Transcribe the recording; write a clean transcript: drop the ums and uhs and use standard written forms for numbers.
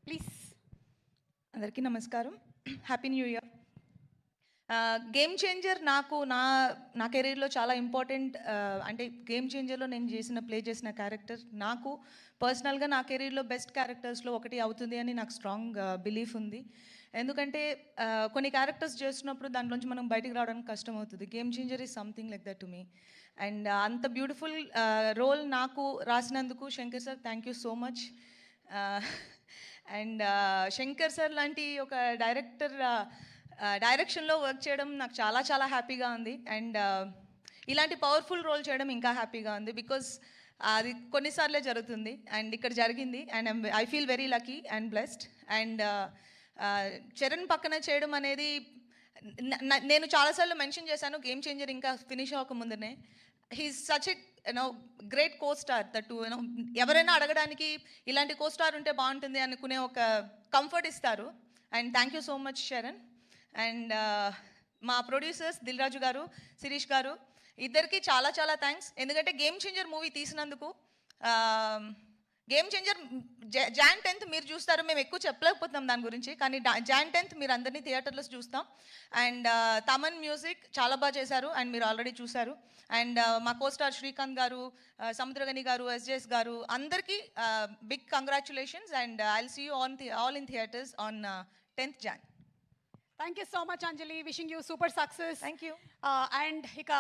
Please. అందరికీ నమస్కారం. Happy new year. Game changer నాకు నా కెరీర్లో చాలా ఇంపార్టెంట్. అంటే గేమ్ చేంజర్లో నేను ప్లే చేసిన క్యారెక్టర్ నాకు పర్సనల్గా నా కెరీర్లో బెస్ట్ క్యారెక్టర్స్లో ఒకటి అవుతుంది అని నాకు స్ట్రాంగ్ బిలీఫ్ ఉంది. ఎందుకంటే కొన్ని క్యారెక్టర్స్ చేస్తున్నప్పుడు దాంట్లోంచి మనం బయటికి రావడానికి కష్టం అవుతుంది. Game changer is something like that to me. And అంత బ్యూటిఫుల్ రోల్ నాకు రాసినందుకు Shankar sir thank you so much. And Shankar sir లాంటి ఒక డైరెక్షన్లో వర్క్ చేయడం నాకు చాలా చాలా హ్యాపీగా ఉంది. అండ్ ఇలాంటి పవర్ఫుల్ రోల్ చేయడం ఇంకా హ్యాపీగా ఉంది. బికాజ్ అది కొన్నిసార్లే జరుగుతుంది అండ్ ఇక్కడ జరిగింది. And I feel very lucky and blessed. And Charan పక్కన చేయడం అనేది నేను చాలాసార్లు మెన్షన్ చేశాను గేమ్ చేంజర్ ఇంకా ఫినిష్ అవ్వకముందునే. He is such a great co star that ఎవరైనా అడగడానికి ఇలాంటి కో స్టార్ ఉంటే బాగుంటుంది అనుకునే ఒక కంఫర్ట్ ఇస్తారు. And thank you so much Charan. And మా ప్రొడ్యూసర్స్ దిల్ రాజు గారు, శిరీష్ గారు ఇద్దరికి చాలా చాలా థ్యాంక్స్. ఎందుకంటే గేమ్ చేంజర్ మూవీ తీసినందుకు. గేమ్ చేంజర్ జాన్ 10th మీరు చూస్తారు. మేము ఎక్కువ చెప్పలేకపోతున్నాం దాని గురించి, కానీ జాన్ 10th మీరు అందరినీ థియేటర్లో చూస్తాం. అండ్ తమన్ మ్యూజిక్ చాలా బాగా చేశారు అండ్ మీరు ఆల్రెడీ చూశారు. అండ్ మా కోస్టార్ శ్రీకాంత్ గారు, సముద్రగని గారు, ఎస్జేఎస్ గారు అందరికీ big congratulations. And I will see you all in theatres on 10th Jan. Thank you so much Anjali. Wishing you super success. Thank you. And ఇక